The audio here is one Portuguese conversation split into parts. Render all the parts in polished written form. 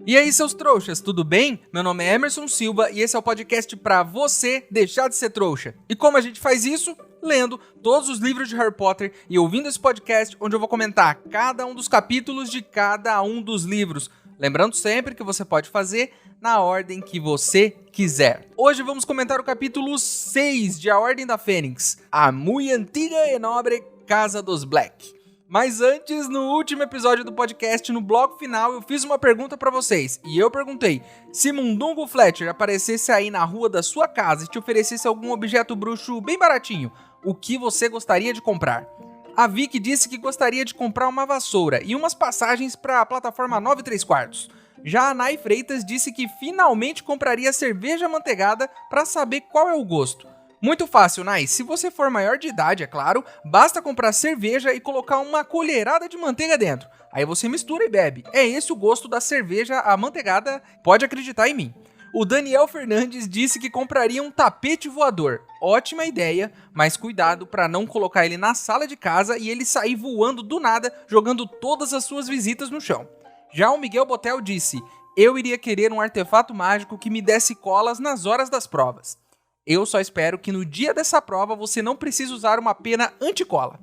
E aí, seus trouxas, tudo bem? Meu nome é Emerson Silva e esse é o podcast pra você deixar de ser trouxa. E como a gente faz isso? Lendo todos os livros de Harry Potter e ouvindo esse podcast onde eu vou comentar cada um dos capítulos de cada um dos livros. Lembrando sempre que você pode fazer na ordem que você quiser. Hoje vamos comentar o capítulo 6 de A Ordem da Fênix, a muito antiga e nobre Casa dos Black. Mas antes, no último episódio do podcast, no bloco final, eu fiz uma pergunta pra vocês. E eu perguntei, se Mundungo Fletcher aparecesse aí na rua da sua casa e te oferecesse algum objeto bruxo bem baratinho, o que você gostaria de comprar? A Vicky disse que gostaria de comprar uma vassoura e umas passagens para a plataforma 9 3/4. Já a Nay Freitas disse que finalmente compraria cerveja amanteigada para saber qual é o gosto. Muito fácil, Nay. Se você for maior de idade, é claro, basta comprar cerveja e colocar uma colherada de manteiga dentro. Aí você mistura e bebe. É esse o gosto da cerveja amanteigada, pode acreditar em mim. O Daniel Fernandes disse que compraria um tapete voador. Ótima ideia, mas cuidado para não colocar ele na sala de casa e ele sair voando do nada, jogando todas as suas visitas no chão. Já o Miguel Botel disse, eu iria querer um artefato mágico que me desse colas nas horas das provas. Eu só espero que no dia dessa prova você não precise usar uma pena anticola.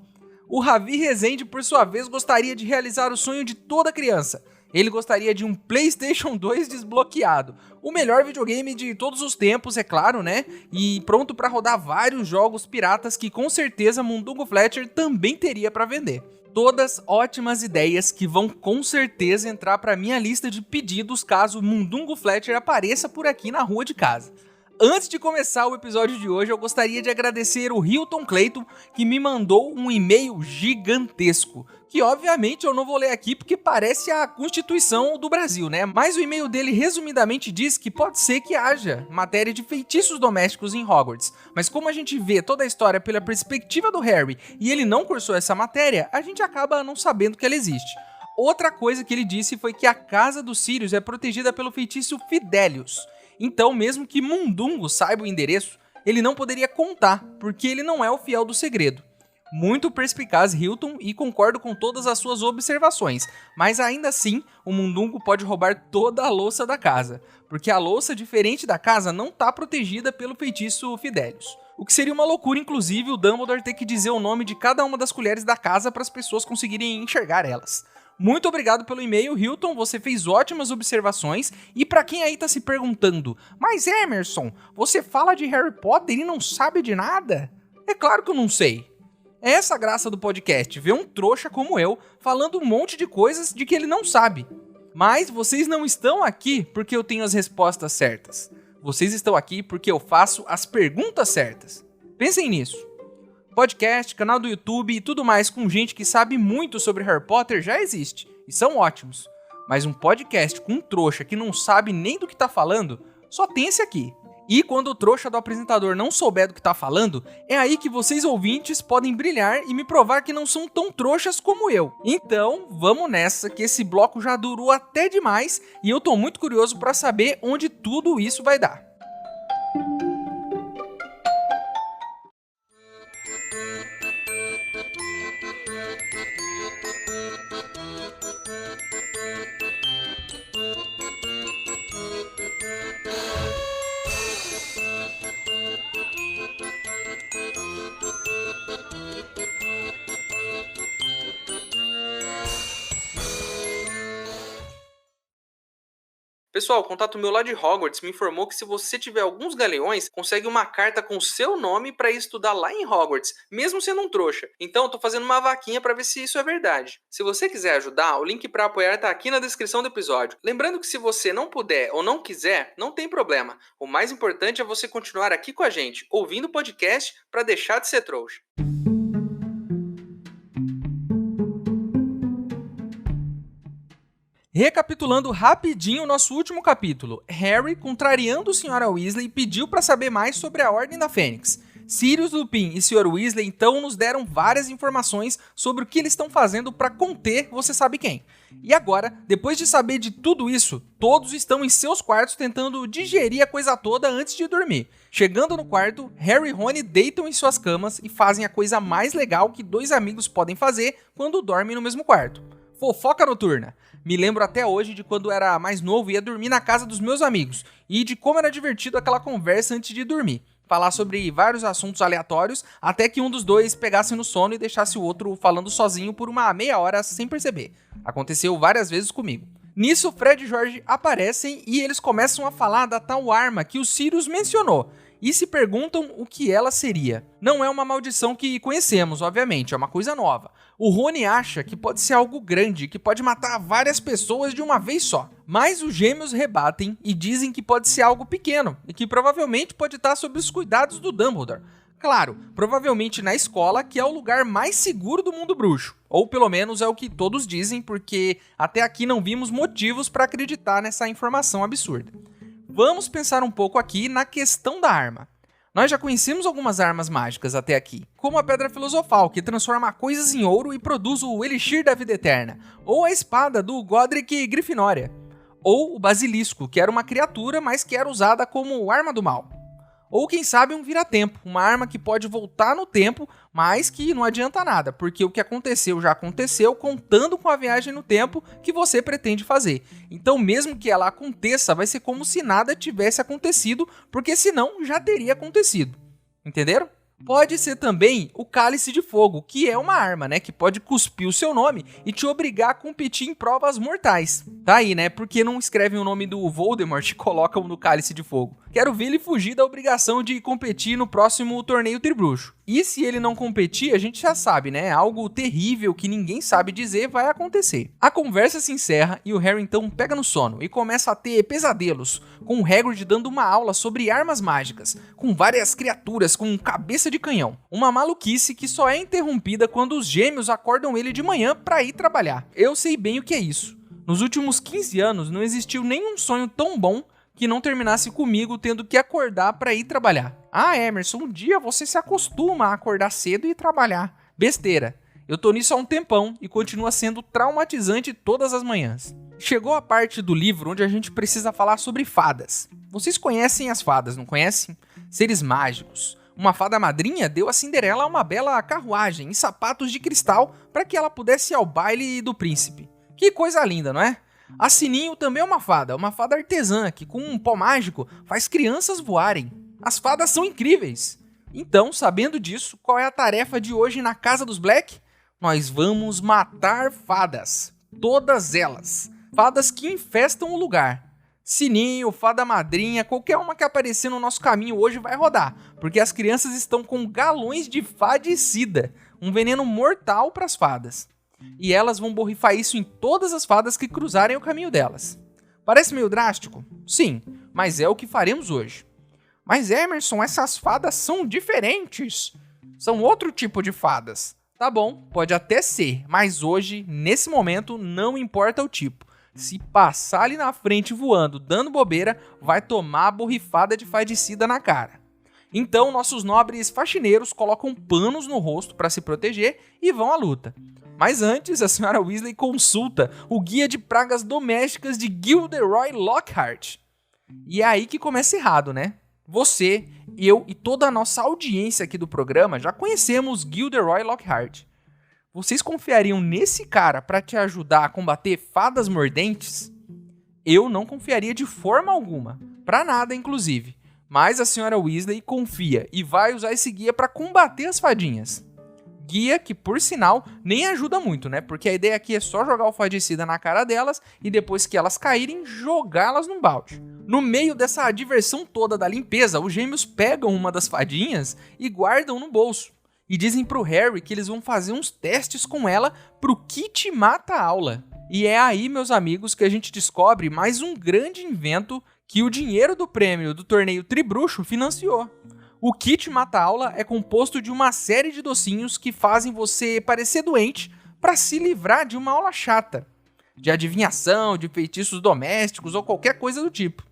O Ravi Rezende, por sua vez, gostaria de realizar o sonho de toda criança. Ele gostaria de um PlayStation 2 desbloqueado. O melhor videogame de todos os tempos, é claro, né? E pronto para rodar vários jogos piratas que com certeza Mundungo Fletcher também teria para vender. Todas ótimas ideias que vão com certeza entrar para minha lista de pedidos caso Mundungo Fletcher apareça por aqui na rua de casa. Antes de começar o episódio de hoje, eu gostaria de agradecer o Hilton Clayton, que me mandou um e-mail gigantesco, que obviamente eu não vou ler aqui porque parece a Constituição do Brasil, né? Mas o e-mail dele resumidamente diz que pode ser que haja matéria de feitiços domésticos em Hogwarts, mas como a gente vê toda a história pela perspectiva do Harry e ele não cursou essa matéria, a gente acaba não sabendo que ela existe. Outra coisa que ele disse foi que a Casa dos Sirius é protegida pelo feitiço Fidelius. Então, mesmo que Mundungo saiba o endereço, ele não poderia contar, porque ele não é o fiel do segredo. Muito perspicaz Hilton e concordo com todas as suas observações, mas ainda assim, o Mundungo pode roubar toda a louça da casa, porque a louça diferente da casa não está protegida pelo feitiço Fidelius. O que seria uma loucura, inclusive, o Dumbledore ter que dizer o nome de cada uma das colheres da casa para as pessoas conseguirem enxergar elas. Muito obrigado pelo e-mail, Hilton, você fez ótimas observações, e pra quem aí tá se perguntando, mas Emerson, você fala de Harry Potter e não sabe de nada? É claro que eu não sei. É essa a graça do podcast, ver um trouxa como eu falando um monte de coisas de que ele não sabe. Mas vocês não estão aqui porque eu tenho as respostas certas. Vocês estão aqui porque eu faço as perguntas certas. Pensem nisso. Podcast, canal do YouTube e tudo mais com gente que sabe muito sobre Harry Potter já existe, e são ótimos. Mas um podcast com um trouxa que não sabe nem do que tá falando, só tem esse aqui. E quando o trouxa do apresentador não souber do que tá falando, é aí que vocês ouvintes podem brilhar e me provar que não são tão trouxas como eu. Então, vamos nessa, que esse bloco já durou até demais, e eu tô muito curioso pra saber onde tudo isso vai dar. Pessoal, o contato meu lá de Hogwarts me informou que se você tiver alguns galeões, consegue uma carta com seu nome para ir estudar lá em Hogwarts, mesmo sendo um trouxa. Então eu tô fazendo uma vaquinha para ver se isso é verdade. Se você quiser ajudar, o link para apoiar tá aqui na descrição do episódio. Lembrando que se você não puder ou não quiser, não tem problema. O mais importante é você continuar aqui com a gente, ouvindo o podcast para deixar de ser trouxa. Recapitulando rapidinho o nosso último capítulo, Harry, contrariando a Sra. Weasley, pediu para saber mais sobre a Ordem da Fênix. Sirius Lupin e Sr. Weasley então nos deram várias informações sobre o que eles estão fazendo para conter você sabe quem. E agora, depois de saber de tudo isso, todos estão em seus quartos tentando digerir a coisa toda antes de dormir. Chegando no quarto, Harry e Rony deitam em suas camas e fazem a coisa mais legal que dois amigos podem fazer quando dormem no mesmo quarto. Fofoca noturna. Me lembro até hoje de quando era mais novo e ia dormir na casa dos meus amigos e de como era divertido aquela conversa antes de dormir. Falar sobre vários assuntos aleatórios até que um dos dois pegasse no sono e deixasse o outro falando sozinho por uma meia hora sem perceber. Aconteceu várias vezes comigo. Nisso, Fred e George aparecem e eles começam a falar da tal arma que o Sirius mencionou e se perguntam o que ela seria. Não é uma maldição que conhecemos, obviamente, é uma coisa nova. O Rony acha que pode ser algo grande, que pode matar várias pessoas de uma vez só. Mas os gêmeos rebatem e dizem que pode ser algo pequeno e que provavelmente pode estar sob os cuidados do Dumbledore. Claro, provavelmente na escola, que é o lugar mais seguro do mundo bruxo. Ou pelo menos é o que todos dizem, porque até aqui não vimos motivos para acreditar nessa informação absurda. Vamos pensar um pouco aqui na questão da arma. Nós já conhecemos algumas armas mágicas até aqui, como a Pedra Filosofal, que transforma coisas em ouro e produz o Elixir da Vida Eterna, ou a espada do Godric Grifinória, ou o Basilisco, que era uma criatura, mas que era usada como arma do mal. Ou quem sabe um vira-tempo, uma arma que pode voltar no tempo, mas que não adianta nada, porque o que aconteceu já aconteceu, contando com a viagem no tempo que você pretende fazer. Então mesmo que ela aconteça, vai ser como se nada tivesse acontecido, porque senão já teria acontecido. Entenderam? Pode ser também o Cálice de Fogo, que é uma arma, né, que pode cuspir o seu nome e te obrigar a competir em provas mortais. Tá aí, né, porque não escrevem o nome do Voldemort e colocam no Cálice de Fogo. Quero ver ele fugir da obrigação de competir no próximo torneio tribruxo. E se ele não competir, a gente já sabe, né, algo terrível que ninguém sabe dizer vai acontecer. A conversa se encerra e o Harry então pega no sono e começa a ter pesadelos, com o Hagrid dando uma aula sobre armas mágicas, com várias criaturas com cabeça de canhão. Uma maluquice que só é interrompida quando os gêmeos acordam ele de manhã para ir trabalhar. Eu sei bem o que é isso. Nos últimos 15 anos não existiu nenhum sonho tão bom que não terminasse comigo tendo que acordar para ir trabalhar. Ah, Emerson, um dia você se acostuma a acordar cedo e ir trabalhar. Besteira. Eu tô nisso há um tempão e continua sendo traumatizante todas as manhãs. Chegou a parte do livro onde a gente precisa falar sobre fadas. Vocês conhecem as fadas, não conhecem? Seres mágicos. Uma fada madrinha deu a Cinderela uma bela carruagem e sapatos de cristal para que ela pudesse ir ao baile do príncipe. Que coisa linda, não é? A Sininho também é uma fada artesã que com um pó mágico faz crianças voarem. As fadas são incríveis. Então, sabendo disso, qual é a tarefa de hoje na Casa dos Black? Nós vamos matar fadas. Todas elas. Fadas que infestam o lugar. Sininho, fada madrinha, qualquer uma que aparecer no nosso caminho hoje vai rodar, porque as crianças estão com galões de fadicida, um veneno mortal para as fadas. E elas vão borrifar isso em todas as fadas que cruzarem o caminho delas. Parece meio drástico? Sim, mas é o que faremos hoje. Mas Emerson, essas fadas são diferentes. São outro tipo de fadas. Tá bom, pode até ser, mas hoje, nesse momento, não importa o tipo. Se passar ali na frente voando, dando bobeira, vai tomar a borrifada de fadicida na cara. Então, nossos nobres faxineiros colocam panos no rosto para se proteger e vão à luta. Mas antes, a senhora Weasley consulta o guia de pragas domésticas de Gilderoy Lockhart. E é aí que começa errado, né? Você, eu e toda a nossa audiência aqui do programa já conhecemos Gilderoy Lockhart. Vocês confiariam nesse cara para te ajudar a combater fadas mordentes? Eu não confiaria de forma alguma, para nada inclusive. Mas a senhora Weasley confia e vai usar esse guia para combater as fadinhas. Guia que, por sinal, nem ajuda muito, né? Porque a ideia aqui é só jogar o fadicida na cara delas e depois que elas caírem, jogá-las num balde. No meio dessa diversão toda da limpeza, os gêmeos pegam uma das fadinhas e guardam no bolso. E dizem pro Harry que eles vão fazer uns testes com ela pro kit mata-aula. E é aí, meus amigos, que a gente descobre mais um grande invento que o dinheiro do prêmio do torneio Tribruxo financiou. O kit mata-aula é composto de uma série de docinhos que fazem você parecer doente para se livrar de uma aula chata, de adivinhação, de feitiços domésticos ou qualquer coisa do tipo.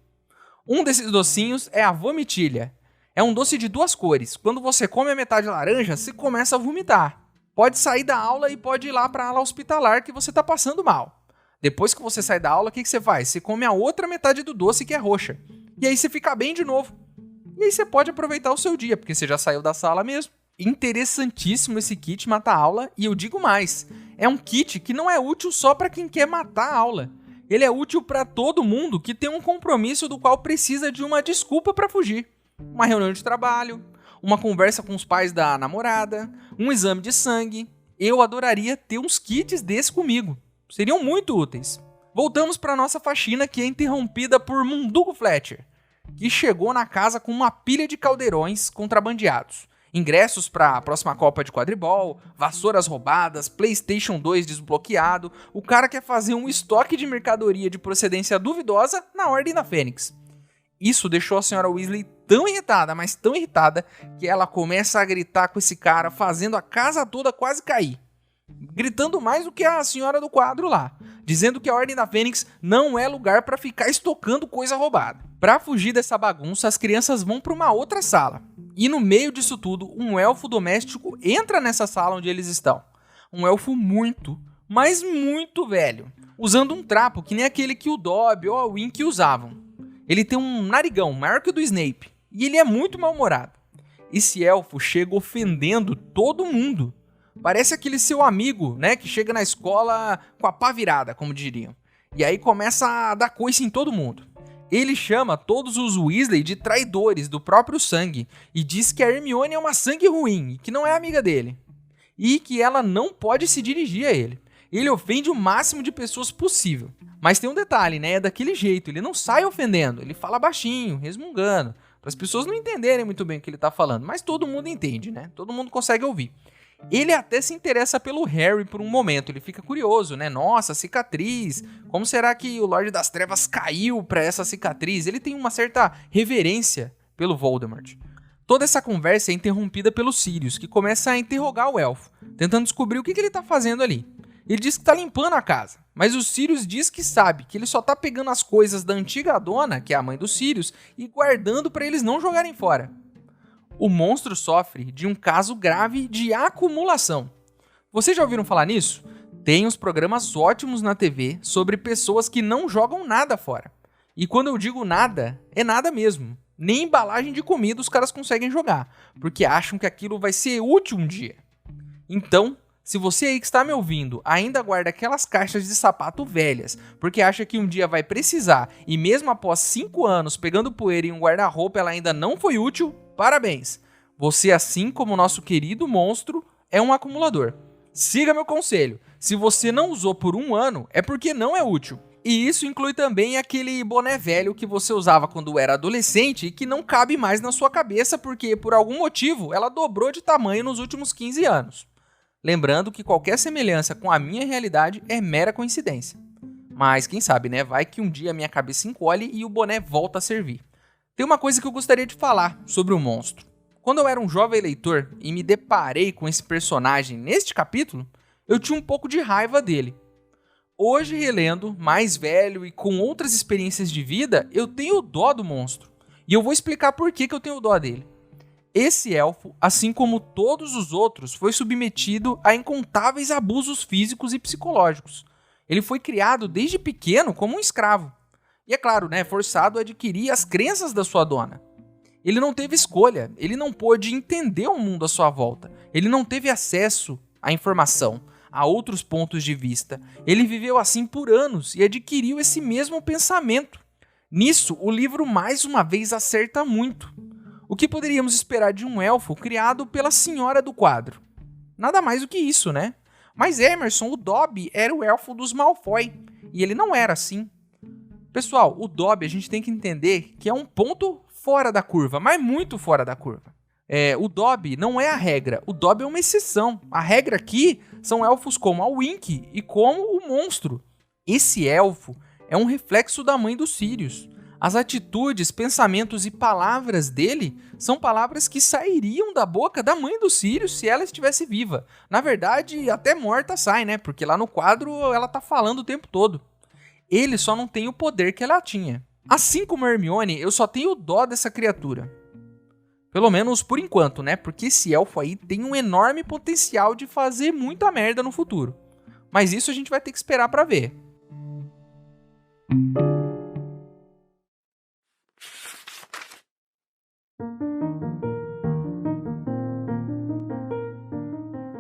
Um desses docinhos é a vomitilha. É um doce de duas cores. Quando você come a metade laranja, você começa a vomitar. Pode sair da aula e pode ir lá para a ala hospitalar que você está passando mal. Depois que você sai da aula, o que você faz? Você come a outra metade do doce que é roxa. E aí você fica bem de novo. E aí você pode aproveitar o seu dia, porque você já saiu da sala mesmo. Interessantíssimo esse kit mata-aula e eu digo mais. É um kit que não é útil só para quem quer matar a aula. Ele é útil para todo mundo que tem um compromisso do qual precisa de uma desculpa para fugir. Uma reunião de trabalho, uma conversa com os pais da namorada, um exame de sangue. Eu adoraria ter uns kits desses comigo. Seriam muito úteis. Voltamos para nossa faxina, que é interrompida por Mundugo Fletcher, que chegou na casa com uma pilha de caldeirões contrabandeados. Ingressos para a próxima Copa de Quadribol, vassouras roubadas, PlayStation 2 desbloqueado. O cara quer fazer um estoque de mercadoria de procedência duvidosa na Ordem da Fênix. Isso deixou a senhora Weasley tão irritada, mas tão irritada, que ela começa a gritar com esse cara, fazendo a casa toda quase cair. Gritando mais do que a senhora do quadro lá, dizendo que a Ordem da Fênix não é lugar para ficar estocando coisa roubada. Para fugir dessa bagunça, as crianças vão para uma outra sala. E no meio disso tudo, um elfo doméstico entra nessa sala onde eles estão. Um elfo muito, mas muito velho, usando um trapo que nem aquele que o Dobby ou a Wink usavam. Ele tem um narigão maior que o do Snape, e ele é muito mal-humorado. Esse elfo chega ofendendo todo mundo. Parece aquele seu amigo, né, que chega na escola com a pá virada, como diriam. E aí começa a dar coice em todo mundo. Ele chama todos os Weasley de traidores do próprio sangue e diz que a Hermione é uma sangue ruim e que não é amiga dele. E que ela não pode se dirigir a ele. Ele ofende o máximo de pessoas possível. Mas tem um detalhe, né? É daquele jeito, ele não sai ofendendo, ele fala baixinho, resmungando, para as pessoas não entenderem muito bem o que ele tá falando, mas todo mundo entende, né? Todo mundo consegue ouvir. Ele até se interessa pelo Harry por um momento, ele fica curioso, né? Nossa, cicatriz, como será que o Lorde das Trevas caiu pra essa cicatriz? Ele tem uma certa reverência pelo Voldemort. Toda essa conversa é interrompida pelo Sirius, que começa a interrogar o elfo, tentando descobrir o que ele tá fazendo ali. Ele diz que tá limpando a casa, mas o Sirius diz que sabe que ele só tá pegando as coisas da antiga dona, que é a mãe do Sirius, e guardando pra eles não jogarem fora. O monstro sofre de um caso grave de acumulação. Vocês já ouviram falar nisso? Tem uns programas ótimos na TV sobre pessoas que não jogam nada fora. E quando eu digo nada, é nada mesmo. Nem embalagem de comida os caras conseguem jogar, porque acham que aquilo vai ser útil um dia. Então, se você aí que está me ouvindo ainda guarda aquelas caixas de sapato velhas, porque acha que um dia vai precisar, e mesmo após 5 anos pegando poeira em um guarda-roupa ela ainda não foi útil, parabéns! Você, assim como o nosso querido monstro, é um acumulador. Siga meu conselho, se você não usou por 1 ano, é porque não é útil. E isso inclui também aquele boné velho que você usava quando era adolescente e que não cabe mais na sua cabeça porque, por algum motivo, ela dobrou de tamanho nos últimos 15 anos. Lembrando que qualquer semelhança com a minha realidade é mera coincidência. Mas quem sabe, né? Vai que um dia a minha cabeça encolhe e o boné volta a servir. Tem uma coisa que eu gostaria de falar sobre o monstro. Quando eu era um jovem leitor e me deparei com esse personagem neste capítulo, eu tinha um pouco de raiva dele. Hoje, relendo, mais velho e com outras experiências de vida, eu tenho dó do monstro. E eu vou explicar por que eu tenho dó dele. Esse elfo, assim como todos os outros, foi submetido a incontáveis abusos físicos e psicológicos. Ele foi criado desde pequeno como um escravo. E é claro, né, forçado a adquirir as crenças da sua dona. Ele não teve escolha, ele não pôde entender o mundo à sua volta. Ele não teve acesso à informação, a outros pontos de vista. Ele viveu assim por anos e adquiriu esse mesmo pensamento. Nisso, o livro mais uma vez acerta muito. O que poderíamos esperar de um elfo criado pela senhora do quadro? Nada mais do que isso, né? Mas Emerson, o Dobby, era o elfo dos Malfoy, e ele não era assim. Pessoal, o Dobby a gente tem que entender que é um ponto fora da curva, mas muito fora da curva. O Dobby não é a regra, o Dobby é uma exceção. A regra aqui são elfos como a Wink e como o monstro. Esse elfo é um reflexo da mãe do Sirius. As atitudes, pensamentos e palavras dele são palavras que sairiam da boca da mãe do Sirius se ela estivesse viva. Na verdade, até morta sai, né? Porque lá no quadro ela tá falando o tempo todo. Ele só não tem o poder que ela tinha. Assim como a Hermione, eu só tenho dó dessa criatura. Pelo menos por enquanto, né? Porque esse elfo aí tem um enorme potencial de fazer muita merda no futuro. Mas isso a gente vai ter que esperar pra ver.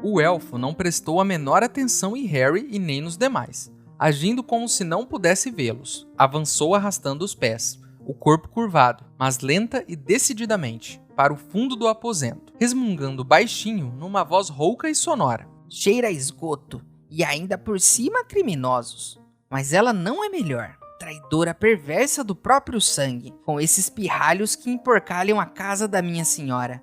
O elfo não prestou a menor atenção em Harry e nem nos demais. Agindo como se não pudesse vê-los, avançou arrastando os pés, o corpo curvado, mas lenta e decididamente, para o fundo do aposento, resmungando baixinho numa voz rouca e sonora. Cheira a esgoto, e ainda por cima criminosos. Mas ela não é melhor. Traidora perversa do próprio sangue, com esses pirralhos que emporcalham a casa da minha senhora.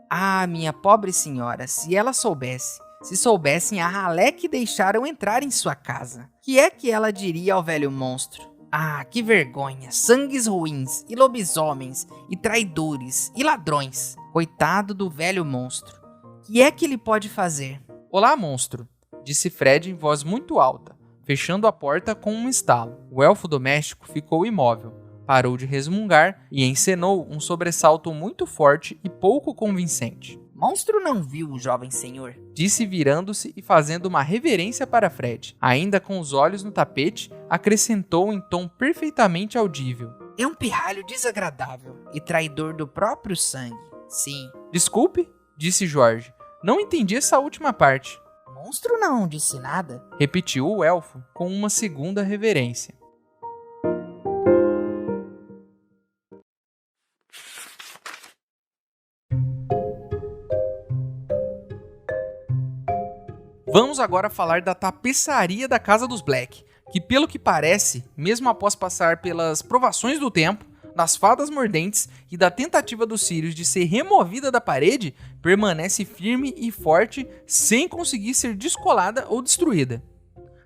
Ah, minha pobre senhora, se ela soubesse. Se soubessem a ralé que deixaram entrar em sua casa. Que é que ela diria ao velho monstro? Ah, que vergonha, sangues ruins, e lobisomens, e traidores, e ladrões. Coitado do velho monstro. Que é que ele pode fazer? Olá, monstro, disse Fred em voz muito alta, fechando a porta com um estalo. O elfo doméstico ficou imóvel, parou de resmungar e encenou um sobressalto muito forte e pouco convincente. Monstro não viu o jovem senhor, disse virando-se e fazendo uma reverência para Fred. Ainda com os olhos no tapete, acrescentou em tom perfeitamente audível. É um pirralho desagradável e traidor do próprio sangue, sim. Desculpe, disse Jorge, não entendi essa última parte. Monstro não disse nada, repetiu o elfo com uma segunda reverência. Vamos agora falar da tapeçaria da Casa dos Black, que pelo que parece, mesmo após passar pelas provações do tempo, das fadas mordentes e da tentativa dos Sirius de ser removida da parede, permanece firme e forte sem conseguir ser descolada ou destruída.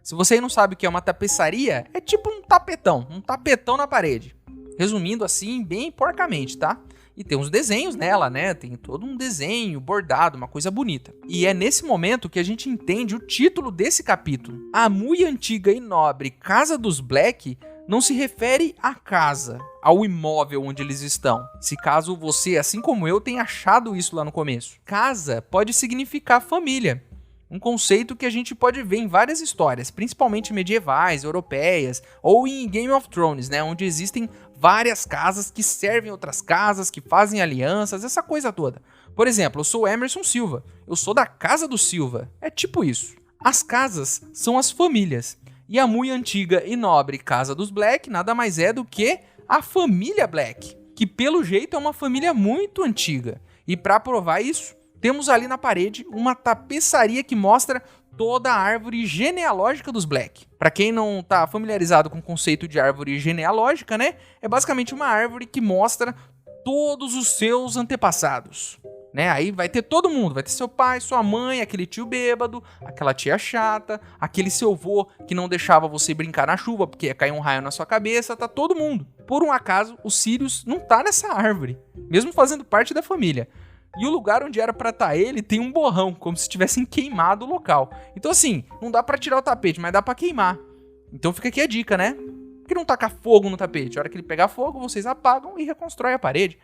Se você não sabe o que é uma tapeçaria, é tipo um tapetão na parede. Resumindo assim, bem porcamente, tá? E tem uns desenhos nela, né? Tem todo um desenho bordado, uma coisa bonita. E é nesse momento que a gente entende o título desse capítulo. A muito antiga e nobre Casa dos Black não se refere à casa, ao imóvel onde eles estão. Se caso você, assim como eu, tenha achado isso lá no começo. Casa pode significar família. Um conceito que a gente pode ver em várias histórias, principalmente medievais, europeias, ou em Game of Thrones, né? Onde existem várias casas que servem outras casas, que fazem alianças, essa coisa toda. Por exemplo, eu sou Emerson Silva, eu sou da Casa do Silva. É tipo isso. As casas são as famílias. E a muito antiga e nobre Casa dos Black nada mais é do que a família Black, que pelo jeito é uma família muito antiga. E para provar isso, temos ali na parede uma tapeçaria que mostra toda a árvore genealógica dos Black. Para quem não tá familiarizado com o conceito de árvore genealógica, né? É basicamente uma árvore que mostra todos os seus antepassados. Né? Aí vai ter todo mundo, vai ter seu pai, sua mãe, aquele tio bêbado, aquela tia chata, aquele seu avô que não deixava você brincar na chuva porque ia cair um raio na sua cabeça, tá todo mundo. Por um acaso, o Sirius não tá nessa árvore, mesmo fazendo parte da família. E o lugar onde era pra estar ele tem um borrão, como se tivessem queimado o local. Então assim, não dá pra tirar o tapete, mas dá pra queimar. Então fica aqui a dica, né? Por que não tacar fogo no tapete? A hora que ele pegar fogo, vocês apagam e reconstroem a parede.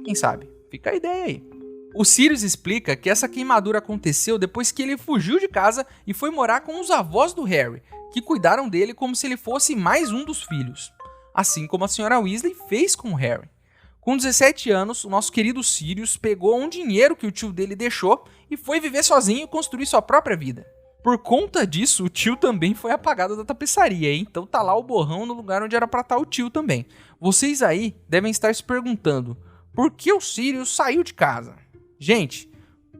Quem sabe? Fica a ideia aí. O Sirius explica que essa queimadura aconteceu depois que ele fugiu de casa e foi morar com os avós do Harry, que cuidaram dele como se ele fosse mais um dos filhos. Assim como a senhora Weasley fez com o Harry. Com 17 anos, o nosso querido Sirius pegou um dinheiro que o tio dele deixou e foi viver sozinho e construir sua própria vida. Por conta disso, o tio também foi apagado da tapeçaria, hein? Então tá lá o borrão no lugar onde era pra estar o tio também. Vocês aí devem estar se perguntando, por que o Sirius saiu de casa? Gente,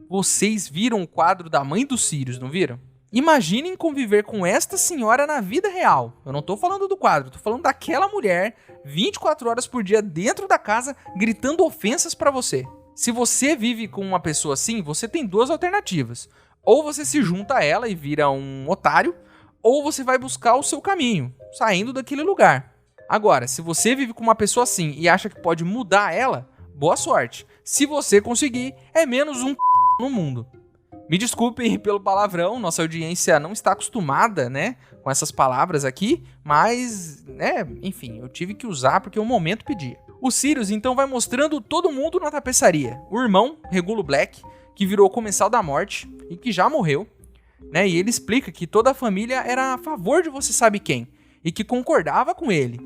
vocês viram o quadro da mãe do Sirius, não viram? Imaginem conviver com esta senhora na vida real. Eu não tô falando do quadro, tô falando daquela mulher 24 horas por dia dentro da casa gritando ofensas pra você. Se você vive com uma pessoa assim, você tem duas alternativas. Ou você se junta a ela e vira um otário, ou você vai buscar o seu caminho, saindo daquele lugar. Agora, se você vive com uma pessoa assim e acha que pode mudar ela, boa sorte. Se você conseguir, é menos um no mundo. Me desculpem pelo palavrão, nossa audiência não está acostumada, né, com essas palavras aqui, mas, né, enfim, eu tive que usar porque o momento pedia. O Sirius, então, vai mostrando todo mundo na tapeçaria. O irmão, Regulo Black, que virou Comensal da Morte e que já morreu, né, e ele explica que toda a família era a favor de você sabe quem, e que concordava com ele.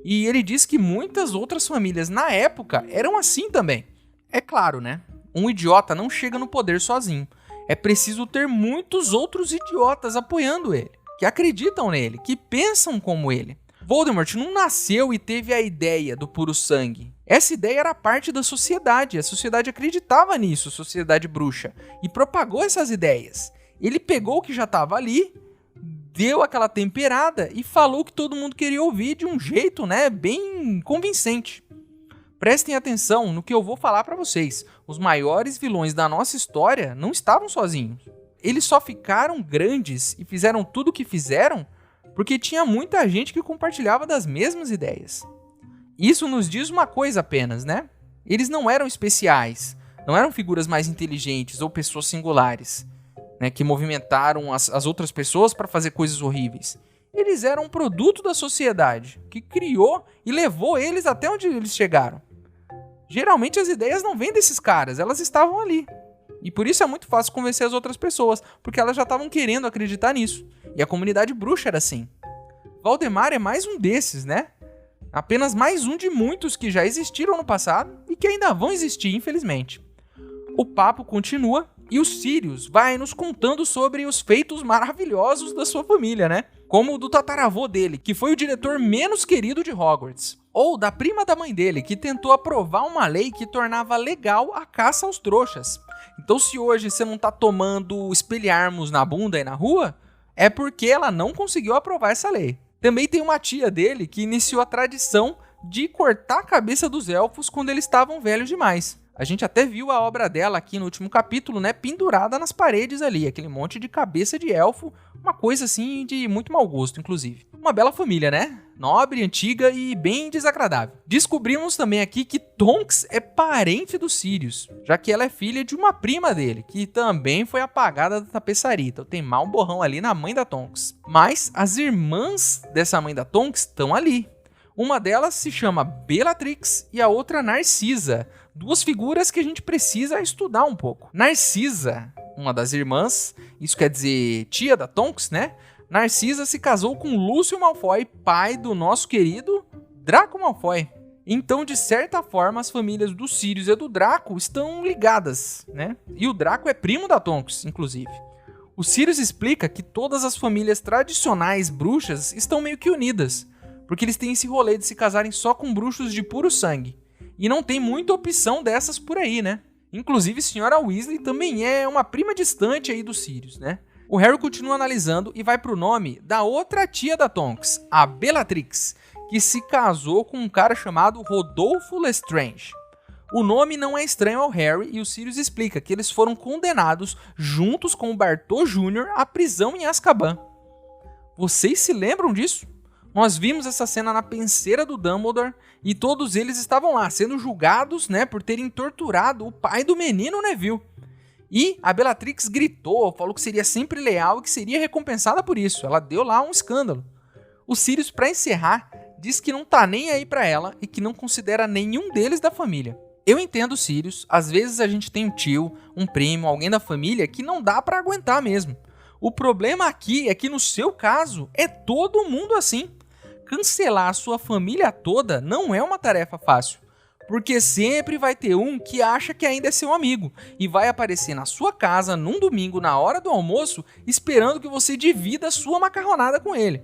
E ele diz que muitas outras famílias na época eram assim também. É claro, né, um idiota não chega no poder sozinho. é preciso ter muitos outros idiotas apoiando ele, que acreditam nele, que pensam como ele. Voldemort não nasceu e teve a ideia do puro sangue. Essa ideia era parte da sociedade, a sociedade acreditava nisso, a sociedade bruxa, e propagou essas ideias. Ele pegou o que já estava ali, deu aquela temperada e falou que todo mundo queria ouvir de um jeito, bem convincente. Prestem atenção no que eu vou falar para vocês. Os maiores vilões da nossa história não estavam sozinhos. Eles só ficaram grandes e fizeram tudo o que fizeram porque tinha muita gente que compartilhava das mesmas ideias. Isso nos diz uma coisa apenas, Eles não eram especiais, não eram figuras mais inteligentes ou pessoas singulares, que movimentaram as outras pessoas para fazer coisas horríveis. Eles eram um produto da sociedade, que criou e levou eles até onde eles chegaram. Geralmente as ideias não vêm desses caras, elas estavam ali. E por isso é muito fácil convencer as outras pessoas, porque elas já estavam querendo acreditar nisso. E a comunidade bruxa era assim. Valdemar é mais um desses, Apenas mais um de muitos que já existiram no passado e que ainda vão existir, infelizmente. O papo continua e o Sirius vai nos contando sobre os feitos maravilhosos da sua família, Como o do tataravô dele, que foi o diretor menos querido de Hogwarts. Ou da prima da mãe dele, que tentou aprovar uma lei que tornava legal a caça aos trouxas. Então se hoje você não tá tomando espelharmos na bunda e na rua, é porque ela não conseguiu aprovar essa lei. Também tem uma tia dele que iniciou a tradição de cortar a cabeça dos elfos quando eles estavam velhos demais. A gente até viu a obra dela aqui no último capítulo, pendurada nas paredes ali, aquele monte de cabeça de elfo, uma coisa assim de muito mau gosto, inclusive. Uma bela família, Nobre, antiga e bem desagradável. Descobrimos também aqui que Tonks é parente do Sirius, já que ela é filha de uma prima dele, que também foi apagada da tapeçaria, então tem mal um borrão ali na mãe da Tonks. Mas as irmãs dessa mãe da Tonks estão ali. Uma delas se chama Bellatrix e a outra Narcisa. Duas figuras que a gente precisa estudar um pouco. Narcisa, uma das irmãs, isso quer dizer tia da Tonks, Narcisa se casou com Lúcio Malfoy, pai do nosso querido Draco Malfoy. Então, de certa forma, as famílias do Sirius e do Draco estão ligadas, E o Draco é primo da Tonks, inclusive. O Sirius explica que todas as famílias tradicionais bruxas estão meio que unidas, porque eles têm esse rolê de se casarem só com bruxos de puro sangue. E não tem muita opção dessas por aí, Inclusive, Senhora Weasley também é uma prima distante aí do Sirius, O Harry continua analisando e vai pro nome da outra tia da Tonks, a Bellatrix, que se casou com um cara chamado Rodolfo Lestrange. O nome não é estranho ao Harry e o Sirius explica que eles foram condenados juntos com o Bartô Jr. à prisão em Azkaban. Vocês se lembram disso? Nós vimos essa cena na penseira do Dumbledore e todos eles estavam lá, sendo julgados, por terem torturado o pai do menino Neville. E a Bellatrix gritou, falou que seria sempre leal e que seria recompensada por isso. Ela deu lá um escândalo. O Sirius, para encerrar, diz que não tá nem aí pra ela e que não considera nenhum deles da família. Eu entendo o Sirius, às vezes a gente tem um tio, um primo, alguém da família que não dá pra aguentar mesmo. O problema aqui é que no seu caso é todo mundo assim. Cancelar a sua família toda não é uma tarefa fácil, porque sempre vai ter um que acha que ainda é seu amigo e vai aparecer na sua casa num domingo na hora do almoço esperando que você divida a sua macarronada com ele.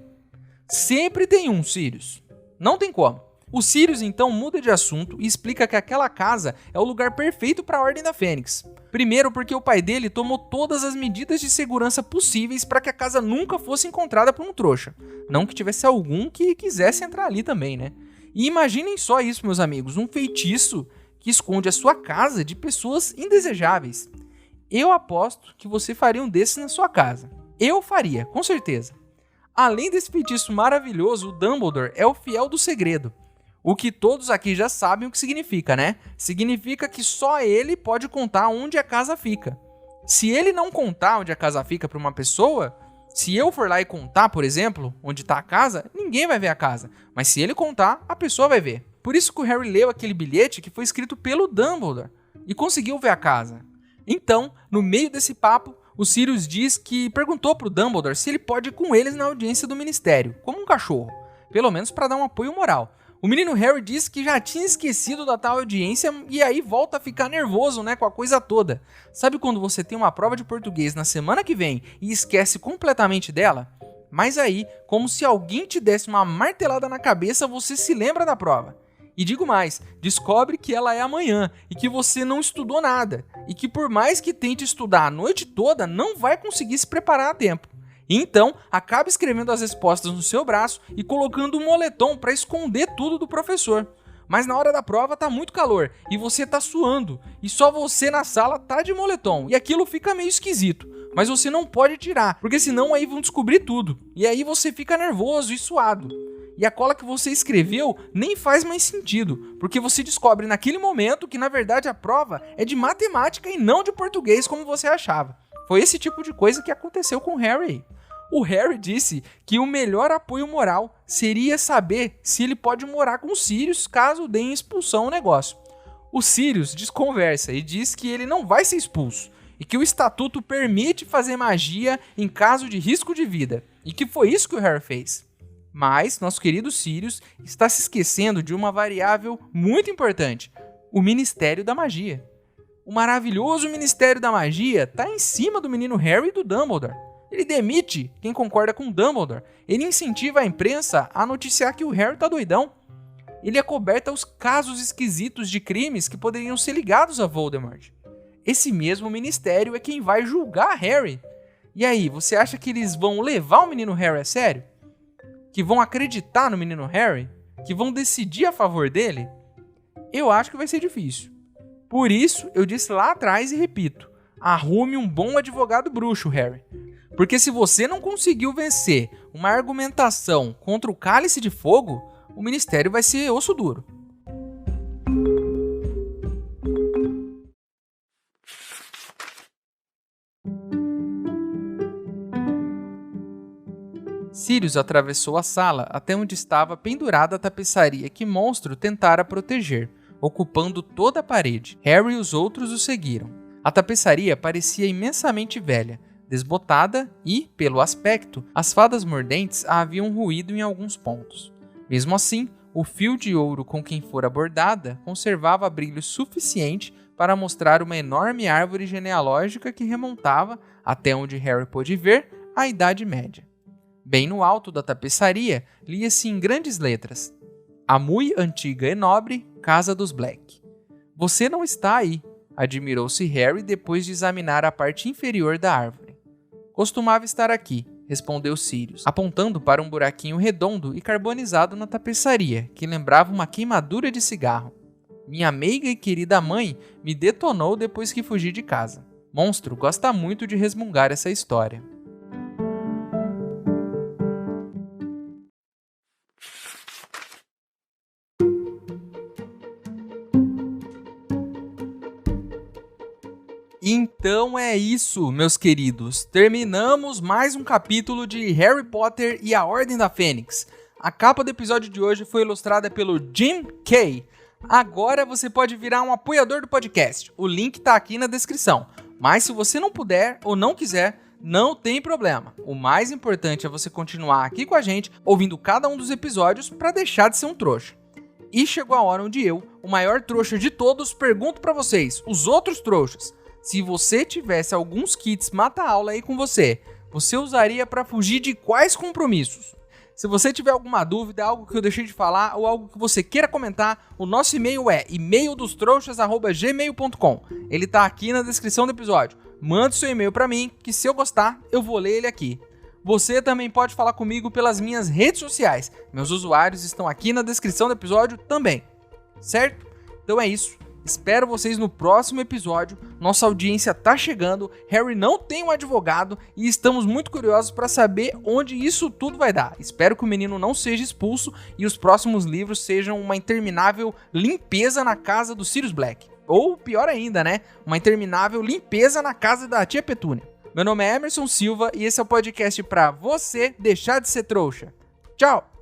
Sempre tem um, Sirius. Não tem como. O Sirius então muda de assunto e explica que aquela casa é o lugar perfeito para a Ordem da Fênix. Primeiro porque o pai dele tomou todas as medidas de segurança possíveis para que a casa nunca fosse encontrada por um trouxa. Não que tivesse algum que quisesse entrar ali também, E imaginem só isso, meus amigos, um feitiço que esconde a sua casa de pessoas indesejáveis. Eu aposto que você faria um desses na sua casa. Eu faria, com certeza. Além desse feitiço maravilhoso, o Dumbledore é o fiel do segredo. O que todos aqui já sabem o que significa, Significa que só ele pode contar onde a casa fica. Se ele não contar onde a casa fica para uma pessoa, se eu for lá e contar, por exemplo, onde está a casa, ninguém vai ver a casa. Mas se ele contar, a pessoa vai ver. Por isso que o Harry leu aquele bilhete que foi escrito pelo Dumbledore e conseguiu ver a casa. Então, no meio desse papo, o Sirius diz que perguntou pro Dumbledore se ele pode ir com eles na audiência do Ministério, como um cachorro, pelo menos para dar um apoio moral. O menino Harry disse que já tinha esquecido da tal audiência e aí volta a ficar nervoso, né, com a coisa toda. Sabe quando você tem uma prova de português na semana que vem e esquece completamente dela? Mas aí, como se alguém te desse uma martelada na cabeça, você se lembra da prova. E digo mais, descobre que ela é amanhã e que você não estudou nada. E que por mais que tente estudar a noite toda, não vai conseguir se preparar a tempo. E então, acaba escrevendo as respostas no seu braço e colocando um moletom para esconder tudo do professor. Mas na hora da prova tá muito calor e você tá suando. E só você na sala tá de moletom. E aquilo fica meio esquisito. Mas você não pode tirar, porque senão aí vão descobrir tudo. E aí você fica nervoso e suado. E a cola que você escreveu nem faz mais sentido, porque você descobre naquele momento que na verdade a prova é de matemática e não de português como você achava. Foi esse tipo de coisa que aconteceu com o Harry. O Harry disse que o melhor apoio moral seria saber se ele pode morar com o Sirius caso deem expulsão ao negócio. O Sirius desconversa e diz que ele não vai ser expulso e que o estatuto permite fazer magia em caso de risco de vida, e que foi isso que o Harry fez. Mas nosso querido Sirius está se esquecendo de uma variável muito importante: o Ministério da Magia. O maravilhoso Ministério da Magia está em cima do menino Harry e do Dumbledore. Ele demite quem concorda com Dumbledore. Ele incentiva a imprensa a noticiar que o Harry tá doidão. Ele acoberta os casos esquisitos de crimes que poderiam ser ligados a Voldemort. Esse mesmo ministério é quem vai julgar Harry. E aí, você acha que eles vão levar o menino Harry a sério? Que vão acreditar no menino Harry? Que vão decidir a favor dele? Eu acho que vai ser difícil. Por isso, eu disse lá atrás e repito: arrume um bom advogado bruxo, Harry. Porque se você não conseguiu vencer uma argumentação contra o Cálice de Fogo, o ministério vai ser osso duro. Sirius atravessou a sala até onde estava pendurada a tapeçaria que Monstro tentara proteger, ocupando toda a parede. Harry e os outros o seguiram. A tapeçaria parecia imensamente velha, desbotada e, pelo aspecto, as fadas mordentes a haviam ruído em alguns pontos. Mesmo assim, o fio de ouro com quem fora bordada conservava brilho suficiente para mostrar uma enorme árvore genealógica que remontava, até onde Harry pôde ver, à Idade Média. Bem no alto da tapeçaria, lia-se em grandes letras: A mui antiga e nobre Casa dos Black. Você não está aí, admirou-se Harry depois de examinar a parte inferior da árvore. Costumava estar aqui, respondeu Sirius, apontando para um buraquinho redondo e carbonizado na tapeçaria, que lembrava uma queimadura de cigarro. Minha meiga e querida mãe me detonou depois que fugi de casa. Monstro gosta muito de resmungar essa história. Então é isso, meus queridos. Terminamos mais um capítulo de Harry Potter e a Ordem da Fênix. A capa do episódio de hoje foi ilustrada pelo Jim Kay. Agora você pode virar um apoiador do podcast. O link tá aqui na descrição. Mas se você não puder ou não quiser, não tem problema. O mais importante é você continuar aqui com a gente, ouvindo cada um dos episódios para deixar de ser um trouxa. E chegou a hora onde eu, o maior trouxa de todos, pergunto para vocês, os outros trouxas: se você tivesse alguns kits mata-aula aí com você usaria para fugir de quais compromissos? Se você tiver alguma dúvida, algo que eu deixei de falar ou algo que você queira comentar, o nosso e-mail é emaildostrouxas@gmail.com. Ele tá aqui na descrição do episódio. Manda seu e-mail para mim, que se eu gostar, eu vou ler ele aqui. Você também pode falar comigo pelas minhas redes sociais. Meus usuários estão aqui na descrição do episódio também. Certo? Então é isso. Espero vocês no próximo episódio. Nossa audiência tá chegando, Harry não tem um advogado e estamos muito curiosos para saber onde isso tudo vai dar. Espero que o menino não seja expulso e os próximos livros sejam uma interminável limpeza na casa do Sirius Black. Ou pior ainda, né? Uma interminável limpeza na casa da tia Petúnia. Meu nome é Emerson Silva e esse é o podcast para você deixar de ser trouxa. Tchau!